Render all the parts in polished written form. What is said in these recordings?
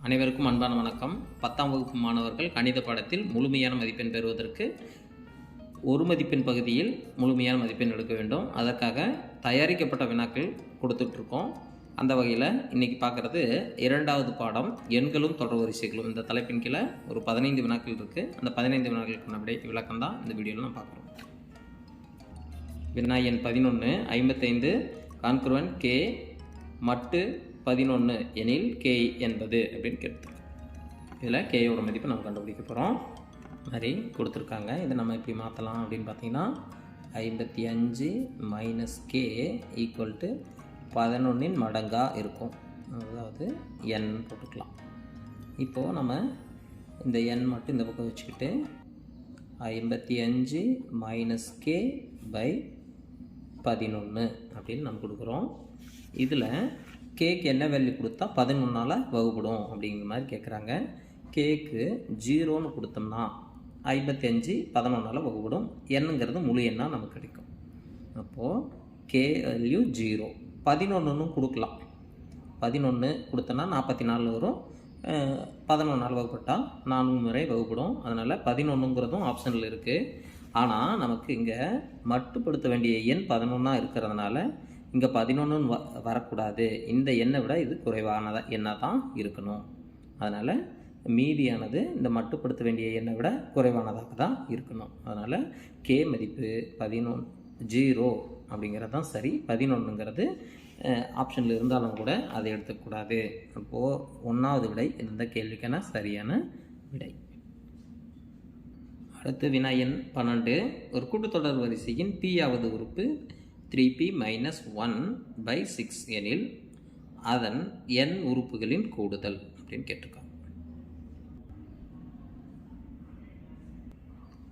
அனைவருக்கும் அன்பான வணக்கம். 10ஆம் வகுப்பு மாணவர்கள் கணித பாடத்தில் முழுமையான மதிப்பெண் பெறுவதற்கு ஒரு மதிப்பெண் பகுதியில் முழுமையான மதிப்பெண் எடுக்க வேண்டும். அதற்காக தயாரிக்கப்பட்ட வினாக்கள் கொடுத்துட்ருக்கோம். அந்த வகையில் இன்றைக்கி பார்க்குறது 2வது பாடம் எண்களும் தொடர் வரிசைகளும். இந்த தலைப்பின் கீழே ஒரு 15 வினாக்கள் இருக்குது. அந்த 15 வினாக்களுக்கான விளக்கம் தான் இந்த வீடியோவில் நான் பார்க்குறோம். வினா எண் 11 55 கான்குருவன் கே மட்டு 11 எனில் கே என்பது அப்படின்னு கேட்டுருக்கோம். இதில் கேயோட மதிப்பை நம்ம கண்டுபிடிக்க போகிறோம். மாதிரி கொடுத்துருக்காங்க. இதை நம்ம எப்படி மாற்றலாம் அப்படின்னு பார்த்தீங்கன்னா 55 மைனஸ் கே ஈக்குவல் டு 11 மடங்காக இருக்கும். அதாவது என் போட்டுக்கலாம். இப்போது நம்ம இந்த எண் மட்டும் இந்த பக்கம் வச்சுக்கிட்டு 55 மைனஸ் கே பை 11 அப்படின்னு நம்ம கொடுக்குறோம். இதில் கேக்கு என்ன வேல்யூ கொடுத்தா 11ஆல் வகுப்படும் அப்படிங்கிற மாதிரி கேட்குறாங்க. கேக்கு 0ன்னு கொடுத்தோம்னா 55 11ஆல் வகுப்படும். எண்ணுங்கிறது முழு எண்ணாக நமக்கு கிடைக்கும். அப்போது கே வேல்யூ 0. 11ன்னு கொடுக்கலாம். 11 கொடுத்தோன்னா 44 வரும். 11ஆல் வகுப்பட்டால் 4 முறை வகுப்படும். அதனால் 11ங்கிறதும் ஆப்ஷனில் இருக்குது. ஆனால் நமக்கு இங்கே மட்டுப்படுத்த வேண்டிய எண் 11ஆக இருக்கிறதுனால இங்கே 11 வரக்கூடாது. இந்த எண்ணை விட இது குறைவான எண்ணாக தான் இருக்கணும். அதனால் மீதியானது இந்த மட்டுப்படுத்த வேண்டிய எண்ணை விட குறைவானதாக தான் இருக்கணும். அதனால் கே மதிப்பு 0 அப்படிங்கிறது தான் சரி. 11ங்கிறது ஆப்ஷனில் இருந்தாலும் கூட அதை எடுத்துக்கூடாது. அப்போது 1வது விடை இந்த கேள்விக்கான சரியான விடை. அடுத்து வினா எண் 12 ஒரு கூட்டுத்தொடர் வரிசையின் p-ஆவது உறுப்பு 3p மைனஸ் 1/6 எனில் அதன் n உறுப்புகளின் கூடுதல் அப்படின்னு கேட்டிருக்காங்க.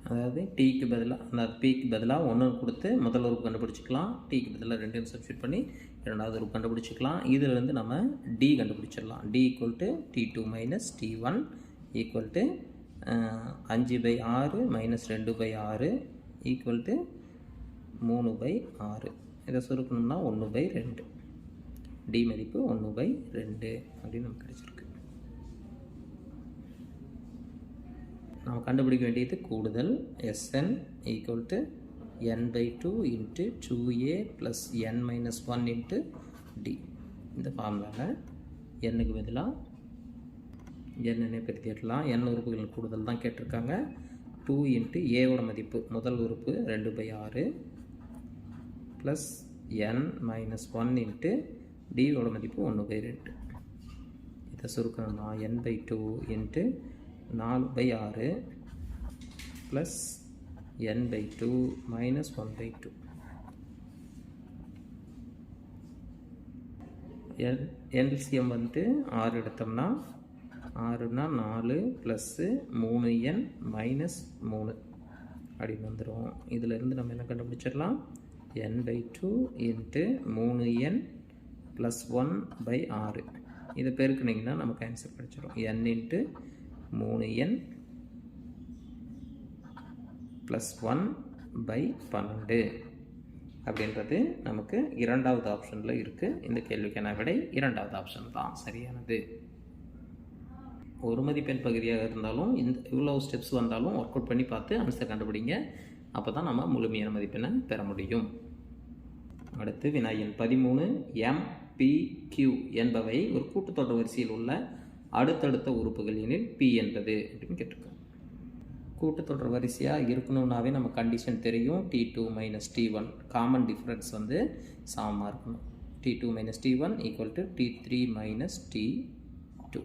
அதாவது டீக்கு பதிலாக அந்த பிக்கு பதிலாக 1 கொடுத்து முதல் உறுப்பு கண்டுபிடிச்சிக்கலாம். டீக்கு பதிலாக 2 சப்ஸ்டியூட் பண்ணி 2வது உறுப்பு கண்டுபிடிச்சிக்கலாம். இதிலிருந்து நம்ம டி கண்டுபிடிச்சிடலாம். D equal to t2 minus t1 equal to 5/6 minus 2/6 equal to 3/6. இதை சுருக்கணும்னா 1/2. டி மதிப்பு 1/2 அப்படின்னு நமக்கு கிடைச்சிருக்கு. நம்ம கண்டுபிடிக்க வேண்டியது கூடுதல். Sn equal to n/2 into 2a plus n-1 into d. இந்த ஃபார்முலாவில் என்னுக்கு பதிலாக என்னென்ன பெருத்திடலாம். n உறுப்புகளின் கூடுதல் தான் கேட்டிருக்காங்க. 2 இன்ட்டு ஏவோட மதிப்பு முதல் உறுப்பு 2/6 ப்ளஸ் n-1 இன்ட்டு டியோட மதிப்பு 1/2. இதை சுருக்கணும்னா n/2 into 4/6 plus n/2 minus 1/2. LCM வந்துட்டு 6 எடுத்தோம்னா 6னா 4 ப்ளஸ்ஸு 3n மைனஸ் 3 அப்படின்னு வந்துடும். இதிலேருந்து நம்ம என்ன கண்டுபிடிச்சிடலாம். n/2 into 3n plus 1/6. இதை பெருக்குனிங்கன்னா நமக்கு ஆன்சர் கிடைச்சிடும். n இன்ட்டு 3n ப்ளஸ் 1/12 அப்படின்றது நமக்கு 2வது ஆப்ஷனில் இருக்குது. இந்த கேள்விக்கான விடை 2வது ஆப்ஷன் தான் சரியானது. ஒரு மதிப்பெண் பகுதியாக இருந்தாலும் இவ்வளோ ஸ்டெப்ஸ் வந்தாலும் ஒர்க் அவுட் பண்ணி பார்த்து ஆன்சர் கண்டுபிடிங்க. அப்போ தான் நம்ம முழுமையான மதிப்பெண்ணை பெற முடியும். அடுத்து வினா எண் 13 MPQ என்பவை ஒரு கூட்டுத்தொடர் வரிசையில் உள்ள அடுத்தடுத்த உறுப்புகள் எனில் p என்பது அப்படின்னு கேட்டிருக்கோம். கூட்டுத்தொடர் வரிசையாக இருக்கணும்னாவே நம்ம கண்டிஷன் தெரியும். t2 minus t1 common difference வந்து சமமாக இருக்கணும். t2 minus t1 equal to t3 minus t2.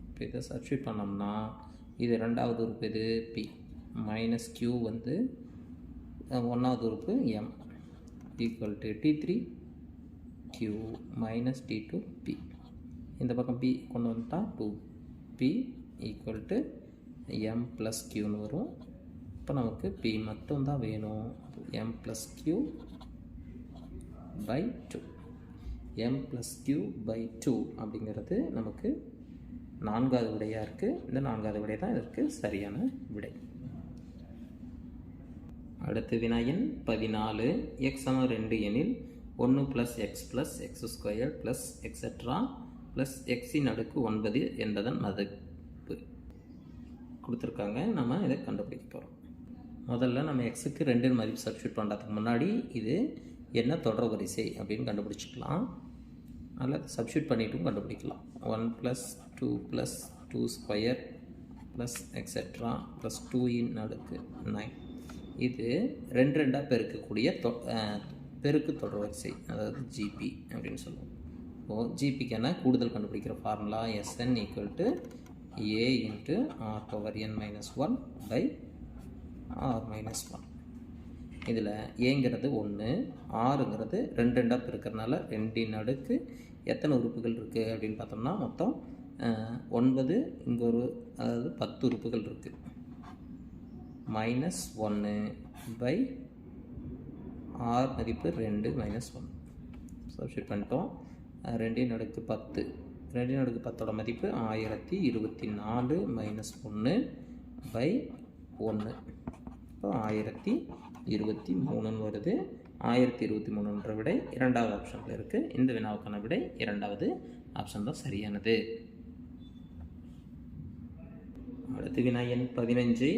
இப்போ இதை சப்ஸ்டியூட் பண்ணோம்னா இது 2வது உறுப்பு இது p மைனஸ் q வந்து 1வது உறுப்பு m equal to t3 q minus t2 p. இந்த பக்கம் p கொண்டு வந்துட்டால் 2p equal to m plus க்யூன்னு வரும். இப்போ நமக்கு p மட்டும்தான் வேணும். m plus Q by 2. m plus Q by 2 அப்படிங்கிறது நமக்கு 4வது விடையாக இருக்குது. இந்த 4வது விடை தான் இதற்கு சரியான விடை. அடுத்து வினா எண் 14 x = 2 எனில் 1 + x + x² + எக்ஸெட்ரா ப்ளஸ் எக்ஸின் அடுக்கு 9 என்பதன் மதிப்பு கொடுத்துருக்காங்க. நம்ம இதை கண்டுபிடிக்க போகிறோம். முதல்ல நம்ம எக்ஸுக்கு 2 மதிப்பு சப்ஸ்டியூட் பண்ணுறதுக்கு முன்னாடி இது என்ன தொடர் வரிசை அப்படின்னு கண்டுபிடிச்சிக்கலாம். அதில் சப்ஸ்டியூட் பண்ணிட்டும் கண்டுபிடிக்கலாம். 1 + 2 + 2 ஸ்கொயர் ப்ளஸ் எக்ஸெட்ரா ப்ளஸ் 2 இன் அடுக்கு 9. இது 2 2ஆக பெருக்கக்கூடிய பெருக்கு தொடர் வரிசை, அதாவது ஜிபி அப்படின்னு சொல்லுவோம். இப்போது ஜிபிக்கான கூடுதல் கண்டுபிடிக்கிற ஃபார்முலா Sn = A × r⁻n−1/r−1. இதில் ஏங்கிறது 1, ஆறுங்கிறது 2 2ஆக பெருக்கிறதுனால 2 இன் அடுக்கு எத்தனை உறுப்புகள் இருக்குது அப்படின்னு பார்த்தோம்னா மொத்தம் 9, இங்கே ஒரு அதாவது 10 உறுப்புகள் இருக்குது. -1/r மதிப்பு 2 -1 சப்ஸ்டியூட் பண்ணிட்டோம். 2 இன் அடுக்கு 10, 2 இன் அடுக்கு 10ஓட மதிப்பு 1024 -1/1. இப்போ 1023 வருது. 1023 விடை இரண்டாவது ஆப்ஷனில் இருக்குது. இந்த வினாவுக்கான விடை இரண்டாவது ஆப்ஷன் தான் சரியானது. அடுத்து வினா எண் 15.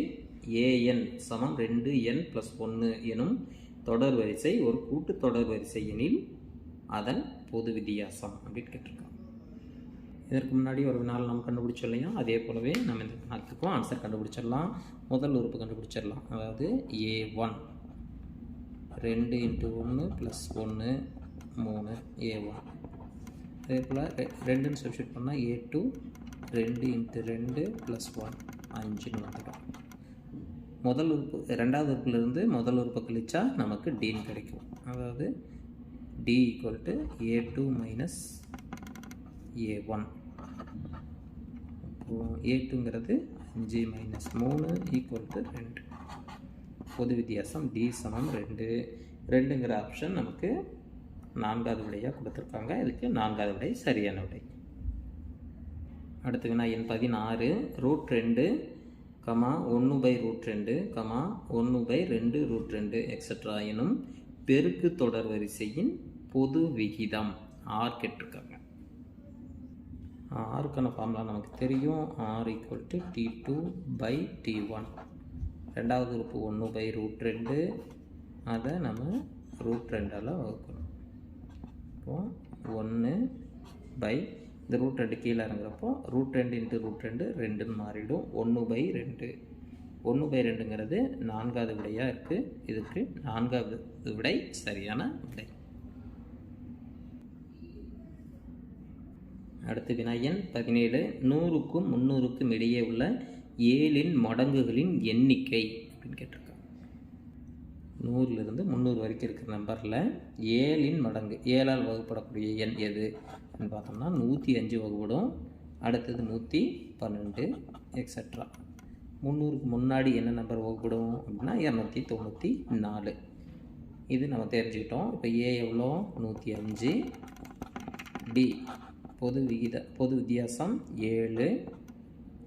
an = 2n + 1 எனும் தொடர் வரிசை ஒரு கூட்டு தொடர் வரிசை எனில் அதன் பொது வித்தியாசம் அப்படின்னு கேட்டிருக்கோம். இதற்கு முன்னாடி ஒரு வினாவில் நம்ம கண்டுபிடிச்சோம் இல்லையா, அதே போலவே நம்ம இந்த வினாத்துக்கும் ஆன்சர் கண்டுபிடிச்சிடலாம். முதல் உறுப்பு கண்டுபிடிச்சிடலாம், அதாவது a1 2 × 1 + 1 3 a1. அதே போல் 2ன்னு சப்ஸ்டியூட் பண்ணால் a2 2 × 2 + 1 5ன்னு வந்துடும். முதல் உறுப்பு ரெண்டாவது உறுப்புலேருந்து முதல் உறுப்பை கழிச்சா நமக்கு டின்னு கிடைக்கும். அதாவது d = a2 - a1. a2ங்கிறது 5 - 3 = 2. பொது வித்தியாசம் d = 2. 2ங்கிற ஆப்ஷன் நமக்கு நான்காவது விடையாக கொடுத்துருக்காங்க. இதுக்கு நான்காவது விடை சரியான விடை. அடுத்து வினா எண் 16. √2, 1/√2, 1/2√2 எக்ஸெட்ரா எனும் பெருக்கு தொடர் வரிசையின் பொது விகிதம் r கேட்டிருக்காங்க. ஆருக்கான ஃபார்முலா நமக்கு தெரியும். r = T2/T1. ரெண்டாவது உறுப்பு 1/√2, அதை நம்ம √2ஆல் வகுக்கணும். இப்போது 1 இந்த √2 கீழே இறங்குறப்போ √2 × √2 2ன்னு மாறிடும். 1/2. 1/2ங்கிறது நான்காவது விடையாக இருக்குது. இதுக்கு நான்காவது விடை சரியான விடை. அடுத்து வினா எண் 17. 100க்கும் 300க்கும் இடையே உள்ள 7ன் மடங்குகளின் எண்ணிக்கை அப்படின்னு கேட்டிருக்காங்க. 100லிருந்து 300 வரைக்கும் இருக்கிற நம்பரில் 7ன் மடங்கு 7ஆல் வகுப்படக்கூடிய எண் எது அப்படின்னு பார்த்தோம்னா 105 வகுப்படும். அடுத்தது 112 எக்ஸெட்ரா. 300க்கு முன்னாடி என்ன நம்பர் வகுப்படும் அப்படின்னா 294. இது நம்ம தெரிஞ்சுக்கிட்டோம். இப்போ ஏ எவ்வளோ 105, டி பொது வித்தியாசம் 7,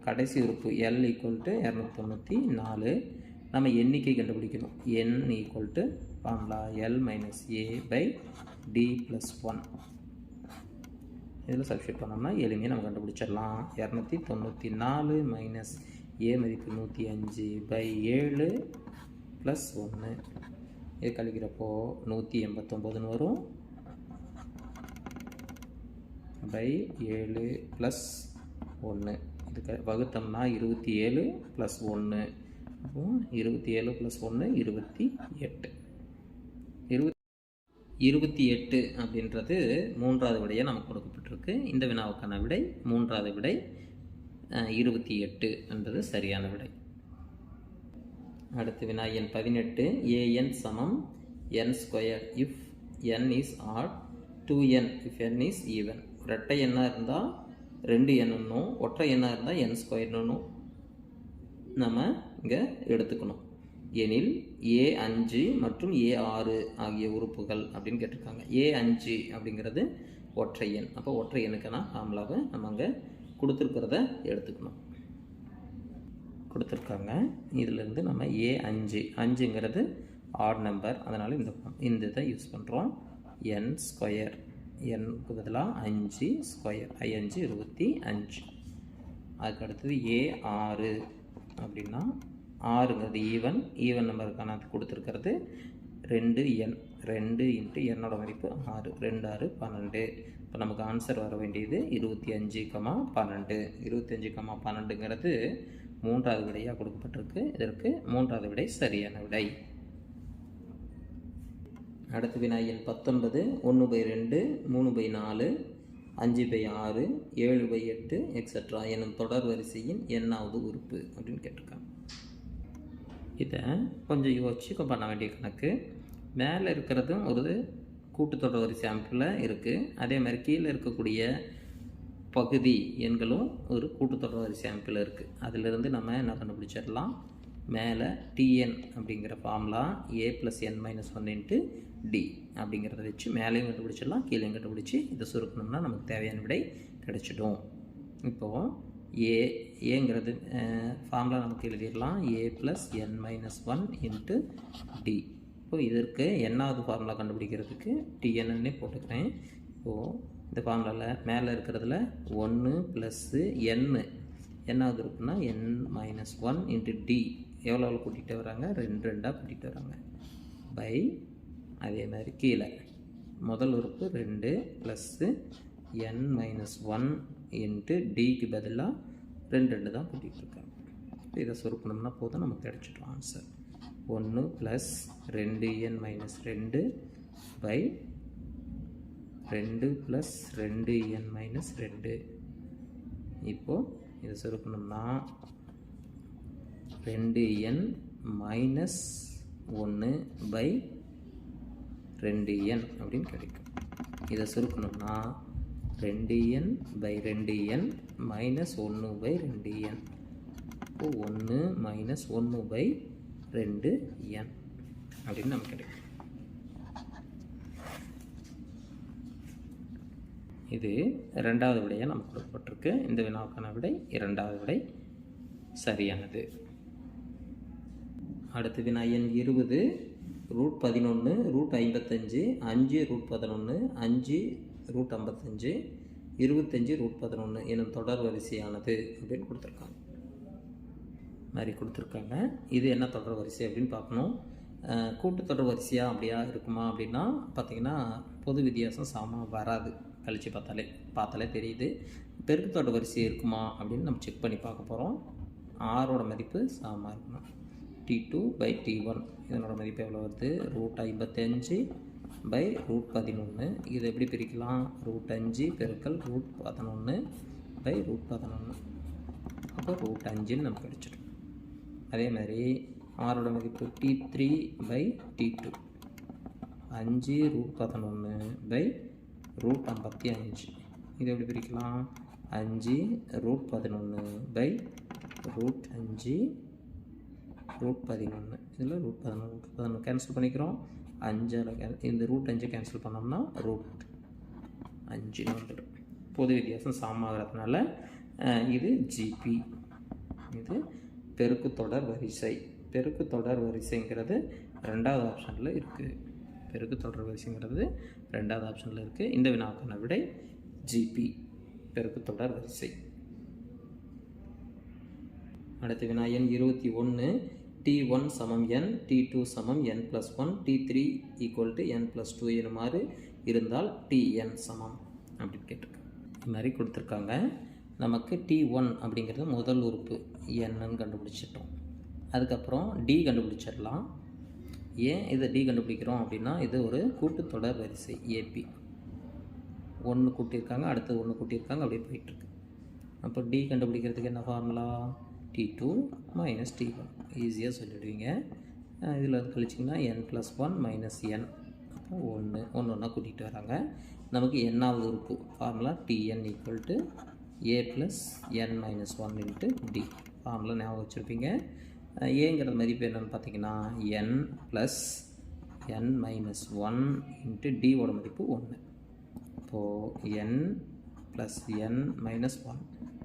கடைசி உறுப்பு L = 294. நம்ம எண்ணிக்கை கண்டுபிடிக்கணும். n = formula L - A/D + 1. இதில் சப்ஸ்டியூட் பண்ணோம்னா எளிமையாக நம்ம கண்டுபிடிச்சிடலாம். 294 - A மதிப்பு 105/7 + 1. இது கழிக்கிறப்போ 189ன்னு வரும். /7 + 1. இதுக்கு வகுத்தோம்னா 27 + 1. 27 + 1 28. 28 அப்படின்றது மூன்றாவது விடையாக நமக்கு கொடுக்கப்பட்டிருக்கு. இந்த வினாவுக்கான விடை மூன்றாவது விடை 28 என்பது சரியான விடை. அடுத்து வினா எண் 18. an = n² if n is odd, 2n if n is even. இரட்டை எண்ணாக இருந்தால் 2n, ஒற்றை எண்ணாக இருந்தால் n² நம்ம இங்கே எடுத்துக்கணும். எனில் a5 மற்றும் a6 ஆகிய உறுப்புகள் அப்படின்னு கேட்டிருக்காங்க. a5 அப்படிங்கிறது ஒற்றை எண். அப்போ ஒற்றை எண்ணுக்கான ஃபார்முலாவை நம்ம அங்கே கொடுத்துருக்கிறத எடுத்துக்கணும். கொடுத்துருக்காங்க. இதிலிருந்து நம்ம a5 5ங்கிறது ஆட் நம்பர், அதனால் இந்த இதை யூஸ் பண்ணுறோம். n² எண்ணுக்கு பதிலாக 5 ஸ்கொயர் 5 25. அதுக்கு அடுத்தது ஏ 6 அப்படின்னா 6ங்கிறது ஈவன் நம்பருக்கான கொடுத்துருக்கிறது 2n 2 இன்ட்டு என்னோட மதிப்பு 6 2 6 12. இப்போ நமக்கு ஆன்சர் வர வேண்டியது 25,12. 25,12ங்கிறது 3வது விடையாக கொடுக்கப்பட்டிருக்கு. இதற்கு 3வது விடை சரியான விடை. அடுத்து வினாயின் 19 1/2 3/4 5/6 7/8 எக்ஸட்ரா எனும் தொடர் வரிசையின் எண்ணாவது உறுப்பு அப்படின்னு கேட்டிருக்காங்க. இதை கொஞ்சம் யோசிச்சு பண்ண வேண்டிய கணக்கு. மேலே இருக்கிறதும் ஒரு கூட்டுத்தொடர் வரிசை அமைப்பில் இருக்குது. அதே மாதிரி கீழே இருக்கக்கூடிய பகுதி எண்களும் ஒரு கூட்டுத்தொடர் வரிசை அமைப்பில் இருக்குது. அதிலிருந்து நம்ம என்ன கண்டுபிடிச்சிடலாம், மேலே டிஎன் அப்படிங்கிற formula a + n-1 into D அப்படிங்கிறத வச்சு மேலேயும் கண்டுபிடிச்சிடலாம், கீழேயும் கண்டுபிடிச்சி இதை சுருக்கணும்னா நமக்கு தேவையான விடை கிடைச்சிடும். இப்போது ஏங்கிறது ஃபார்முலா நமக்கு எழுதிடலாம் a + n-1 இன்ட்டு டி. இப்போ இதற்கு என்னாவது ஃபார்முலா கண்டுபிடிக்கிறதுக்கு டிஎன்னு போட்டுக்கிறேன். இப்போது இந்த ஃபார்முலாவில் மேலே இருக்கிறதுல 1 + n என்னாவது இருக்குன்னா n-1 இன்ட்டு டி எவ்வளோ கூட்டிகிட்டு வராங்க, 2 2ஆக கூட்டிகிட்டு வராங்க பை. அதே மாதிரி கீழே முதல் உறுப்பு 2 + n-1 இன்ட்டு டிக்கு பதிலாக 2 2 தான் கூட்டிகிட்டு இருக்காங்க. இதை சுருக்கணும்னா போதும், நமக்கு கிடைச்சிட்டோம் ஆன்சர். 1 + 2n-2 by 2 + 2n-2. இப்போது இதை சுருக்கணும்னா 2n - 1 பை 2n அப்படின்னு கிடைக்கும். இதை சுருக்கணும்னா 2n by 2n - 1 by 2n. இப்போ 1 - 1 பை 2n அப்படின்னு நமக்கு கிடைக்கும். இது 2வது விடையாக நமக்கு கொடுக்கப்பட்டிருக்கு. இந்த வினாவுக்கான விடை 2வது விடை சரியானது. அடுத்து வினா எண் 20 √11 √55 5 √11 5 √55 25 √11 எனும் தொடர் வரிசையானது அப்படின்னு கொடுத்துருக்காங்க. மாதிரி கொடுத்துருக்காங்க. இது என்ன தொடர் வரிசை அப்படின்னு பார்க்கணும். கூட்டுத்தொடர் வரிசையாக அப்படியா இருக்குமா அப்படின்னா பார்த்திங்கன்னா பொது வித்தியாசம் சமமாக வராது. கழித்து பார்த்தாலே தெரியுது. பெருக்குத்தொடர் வரிசை இருக்குமா அப்படின்னு நம்ம செக் பண்ணி பார்க்க போகிறோம். ஆரோட மதிப்பு சமமாக இருக்கணும். T2 பை T1 இதனோட மதிப்பு எவ்வளோ வருது, √55 பை √11. இதை எப்படி பிரிக்கலாம், √5 பெருக்கல் √11 பை √11. அப்போ √5ன்னு நமக்கு கிடைச்சிடும். அதே மாதிரி ஆரோட மதிப்பு T3 பை T2 5 √11 பை √55. இதை எப்படி பிரிக்கலாம், 5 √11 பை √5 √11. இதில் √11 கேன்சல் பண்ணிக்கிறோம். 5 இந்த √5 கேன்சல் பண்ணோம்னா √5 வந்துடும். பொது வித்தியாசம் சமமாகிறதுனால இது ஜிபி. இது பெருக்குத்தொடர் வரிசை. பெருக்குத்தொடர் வரிசைங்கிறது 2வது ஆப்ஷனில் இருக்குது. பெருக்குத்தொடர் வரிசைங்கிறது 2வது ஆப்ஷனில் இருக்குது. இந்த வினாவுக்கான விடை ஜிபி பெருக்குத்தொடர் வரிசை. அடுத்த வினா எண் 21 T1 = n T2 = n+1 T3 = n+2 எனுமாறு இருந்தால் Tn சமம் அப்படின்னு கேட்டிருக்காங்க. இது மாதிரி கொடுத்துருக்காங்க. நமக்கு T1 அப்படிங்கிறது முதல் உறுப்பு என்னன்னு கண்டுபிடிச்சிட்டோம். அதுக்கப்புறம் டி கண்டுபிடிச்சிடலாம். ஏன் இதை டி கண்டுபிடிக்கிறோம் அப்படின்னா இது ஒரு கூட்டுத்தொடர் வரிசை ஏபி. 1 கூட்டியிருக்காங்க, அடுத்தது 1 கூட்டியிருக்காங்க, அப்படியே போயிட்டுருக்கு. அப்போ டி கண்டுபிடிக்கிறதுக்கு என்ன ஃபார்முலா, T2 - T1 ஈஸியாக சொல்லிடுவீங்க. இதில் கழிச்சிங்கன்னா n+1 - n. அப்போ 1 ஒன்றா கூட்டிகிட்டு வராங்க. நமக்கு என்னாவது உறுப்பு formula Tn = a + n-1 into d. Formula ஞாபகம் வச்சுருப்பீங்க. ஏங்கிறது மதிப்பு என்னென்னு பார்த்தீங்கன்னா n + n-1 இன்ட்டு டியோட மதிப்பு 1. இப்போது n + n-1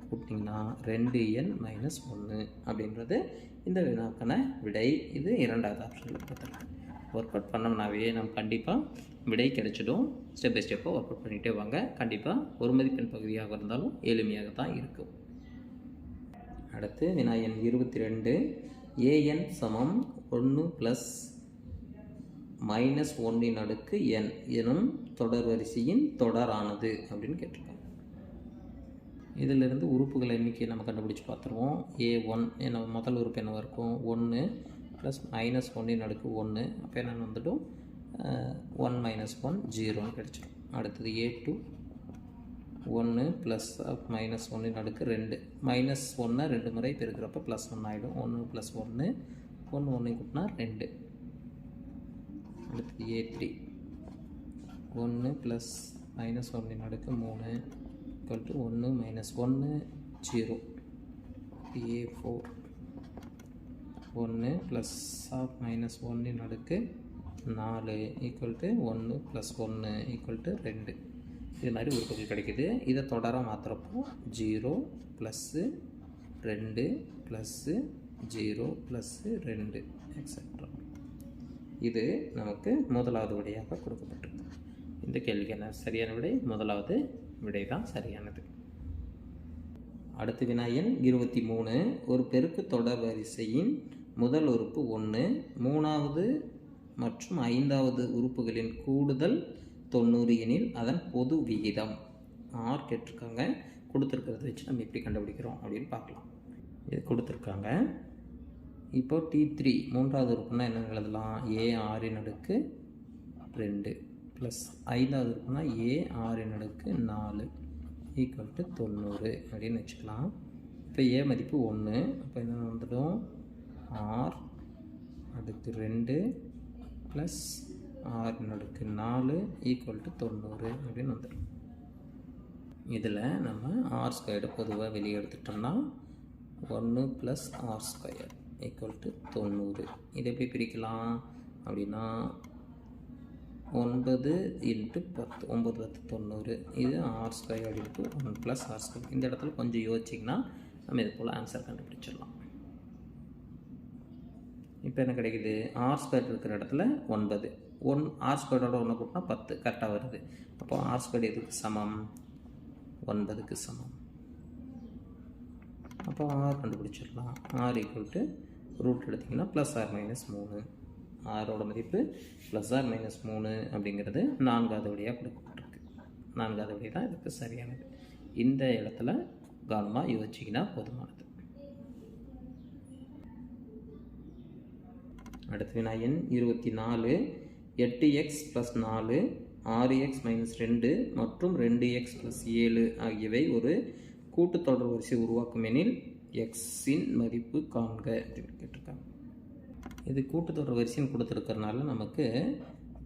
கூட்டிங்கன்னா 2n - 1 அப்படின்றது இந்த வினாக்கான விடை. இது 2வது ஆப்ஷனில் கொடுத்துருக்கேன். ஒர்க் அவுட் பண்ணோம்னாவே நம்ம கண்டிப்பாக விடை கிடைச்சிடும். ஸ்டெப் பை ஸ்டெப்பாக ஒர்க் அவுட் பண்ணிகிட்டே வாங்க. கண்டிப்பாக ஒரு மதிப்பெண் பகுதியாக இருந்தாலும் எளிமையாக தான் இருக்கும். அடுத்து வினா எண் 22. an சமம் 1 + -1 n எனும் தொடர் வரிசையின் தொடரானது அப்படின்னு கேட்டிருக்காங்க. இதிலிருந்து உறுப்புகள் எண்ணிக்கை நம்ம கண்டுபிடிச்சி பார்த்துருவோம். a1 என்ன முதல் உறுப்பு என்னவாக இருக்கும்? 1 + -1 1. அப்போ என்ன வந்துடும்? 1 - 1 0ன்னு கிடச்சிடும். அடுத்தது a2 1 + -1 2. -1 2 முறை பெருக்கிறப்ப +1 ஆகிடும். 1 + 1 1 1 கூட்டினா 2. அடுத்தது a3 1 + -1 3 = 1 - 1 0. a4 1 + -1 4 = 1 + 1 2. இது மாதிரி உறுப்புகள் கிடைக்குது. இதை தொடராக மாற்றுறப்போ 0 + 2 + 0 + 2 எக்ஸெட்ரா. இது நமக்கு முதலாவது விடையாக கொடுக்கப்பட்டிருக்கு. இந்த கேள்விக்கு என்ன சரியான விடை? முதலாவது விடை தான் சரியானது. அடுத்து வினா எண் 23. ஒரு பெருக்கு தொடர் வரிசையின் முதல் உறுப்பு 1, 3வது மற்றும் 5வது உறுப்புகளின் கூடுதல் 90 எனில் அதன் பொது விகிதம் ஆர் கேட்டிருக்காங்க. கொடுத்துருக்கிறத வச்சு நம்ம எப்படி கண்டுபிடிக்கிறோம் அப்படின்னு பார்க்கலாம். இது கொடுத்துருக்காங்க. இப்போ T3 மூன்றாவது உறுப்புனா என்ன எழுதலாம்? a6 2 ப்ளஸ் 5வது உறுப்புனா a6 4 = 90 அப்படின்னு வச்சுக்கலாம். இப்போ a மதிப்பு 1. அப்போ என்ன வந்துடும்? r அடுத்து 2 ப்ளஸ் r அடுக்கு 4 = 90 அப்படின்னு வந்துடும். இதில் நம்ம r² பொதுவாக வெளியே எடுத்துட்டோம்னா 1 + r² = 90. இதை எப்படி பிரிக்கலாம் அப்படின்னா 9 × 10 9 10 90. இது r² × 1 + r². இந்த இடத்துல கொஞ்சம் யோசிச்சிங்கன்னா நம்ம இது போல் ஆன்சர் கண்டுபிடிச்சிடலாம். இப்போ என்ன கிடைக்குது? r² இருக்கிற இடத்துல 9, r²ஓட 1 கூட்டினா 10 கரெக்டாக வருது. அப்போ r² எதுக்கு சமம்? 9க்கு சமம். அப்போ r கண்டுபிடிச்சிடலாம். r = ரூட் எடுத்திங்கன்னா +r - 3. ஆரோட மதிப்பு +r - 3 அப்படிங்கிறது 4வது விடையாக கொடுக்கப்பட்டிருக்கு. 4வது விடை தான் இதுக்கு சரியானது. இந்த இடத்துல கவனமாக யோசிச்சிங்கன்னா போதுமானது. அடுத்து வினா எண் 24. 8x + 4 6x - 2 மற்றும் 2x + 7 ஆகியவை ஒரு கூட்டுத்தொடர் வரிசை உருவாக்கும் எனில் எக்ஸின் மதிப்பு காண்க அப்படின்னு கேட்டிருக்காங்க. இது கூட்டுத்தொடர் வரிசைன்னு கொடுத்துருக்கறனால நமக்கு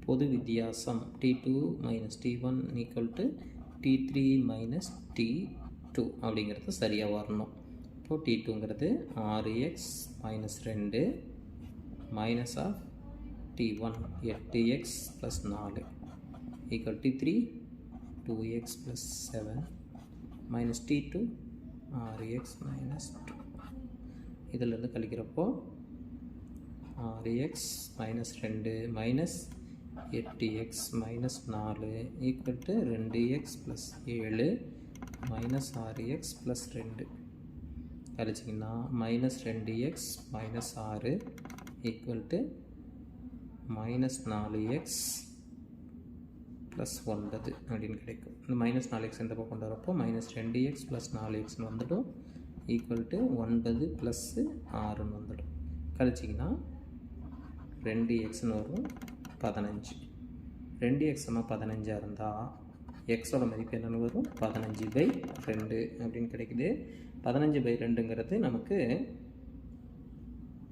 பொது வித்தியாசம் T2 - T1 = T3 - T2 அப்படிங்கிறது சரியாக வரணும். இப்போது T2ங்கிறது 6x - 2 minus of T1 8x + 4 = T3 2x + 7 minus T2 6x - 2. இதிலிருந்து கழிக்கிறப்போ 6x - 2 minus 8x - 4 = 2x + 7 minus 6x + 2. கழிச்சிங்கன்னா -2x - 6 = -4x + 9 அப்படின்னு கிடைக்கும். இந்த -4x இந்த பக்கம் கொண்டு வரப்போ -2x + 4xன்னு வந்துடும் = 9 + 6ன்னு வந்துடும். கழிச்சிங்கன்னா 2xன்னு வரும் 15. 2x = 15 இருந்தால் எக்ஸோட மதிப்பு என்னென்னு வரும்? 15/2 அப்படின்னு கிடைக்குது. 15/2ங்கிறது நமக்கு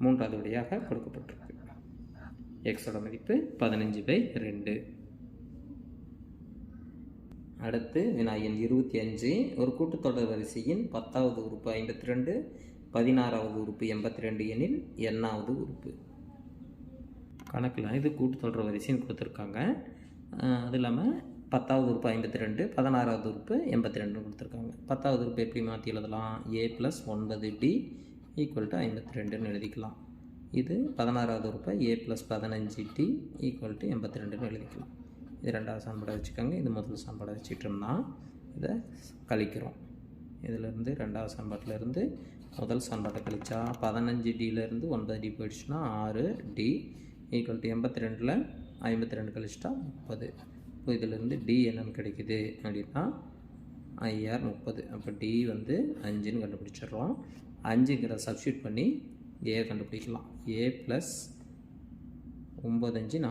3வது விடையாக கொடுக்கப்பட்டிருக்கு. எக்ஸோட மதிப்பு 15/2. அடுத்து வினா எண் 25. ஒரு கூட்டுத்தொடர் வரிசையின் 10வது உறுப்பு 52, 16வது உறுப்பு 82 எனில் nஆவது உறுப்பு. கணக்கில் இது கூட்டுத்தொடர் வரிசைன்னு கொடுத்துருக்காங்க. அது இல்லாமல் 10வது உறுப்பு 52, 16வது உறுப்பு 82 கொடுத்துருக்காங்க. 10வது உறுப்பு எப்படி மாற்றி எழுதலாம்? a + 9d = 52ன்னு எழுதிக்கலாம். இது 16வது உறுப்பை a + 15t = 82ன்னு எழுதிக்கலாம். இது ரெண்டாவது சமன்பாடை வச்சுக்கோங்க. இது முதல் சமன்பாடை வச்சுக்கிட்டோம்னா இதை கழிக்கிறோம். இதிலேருந்து ரெண்டாவது சமன்பாட்டிலேருந்து முதல் சமன்பாட்டை கழிச்சா 15dலேருந்து 9d போயிடுச்சுன்னா 6d = 82ல் 52 கழிச்சிட்டா 30. இப்போ இதிலேருந்து d என்னன்னு கிடைக்குது அப்படின்னா IR 30. அப்போ d வந்து 5ன்னு கண்டுபிடிச்சிடுறோம். 5ங்கிற சப்ஸ்டியூட் பண்ணி a கண்டுபிடிக்கலாம். a + 9 5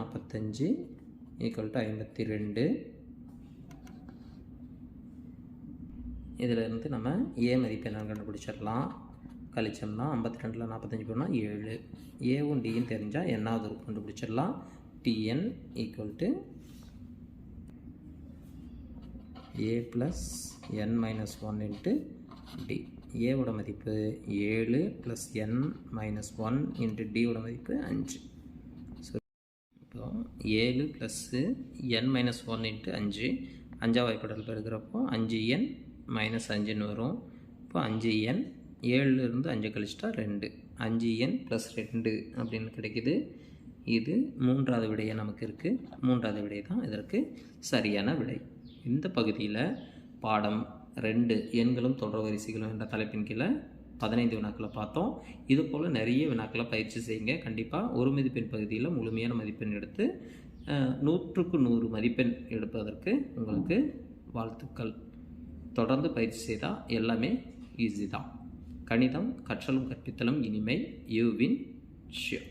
45 = 52. இதிலிருந்து நம்ம a மதிப்பு என்னன்னு கண்டுபிடிச்சிடலாம். கழிச்சோம்னா 52ல் 45 போனால் 7. ஏவும் டியும் தெரிஞ்சால் என்னாவது உறுப்பு கண்டுபிடிச்சிடலாம். tn = a + n - 1 × d. ஏவோட மதிப்பு 7 + n - 1 × d ஓட மதிப்பு 5. ஸோ இப்போ 7 + n - 1 × 5 5ஆம் வாய்ப்பாடில் பெருக்கிறப்போ 5n - 5ன்னு வரும். இப்போ 5n 7லேருந்து 5 கழிச்சிட்டா 2. 5n + 2 அப்படின்னு கிடைக்குது. இது மூன்றாவது விடையை நமக்கு இருக்குது. மூன்றாவது விடை தான் இதற்கு சரியான விடை. இந்த பகுதியில் பாடம் 2 எண்களும் தொடர் வரிசைகளும் என்ற தலைப்பின் கீழே 15 வினாக்களை பார்த்தோம். இது போல் நிறைய வினாக்களை பயிற்சி செய்யுங்க. கண்டிப்பாக ஒரு மதிப்பெண் பகுதியில் முழுமையான மதிப்பெண் எடுத்து 100க்கு 100 மதிப்பெண் எடுப்பதற்கு உங்களுக்கு வாழ்த்துக்கள். தொடர்ந்து பயிற்சி செய்தால் எல்லாமே ஈஸி தான். கணிதம் கற்றலும் கற்பித்தலும் இனிமை. You win sure.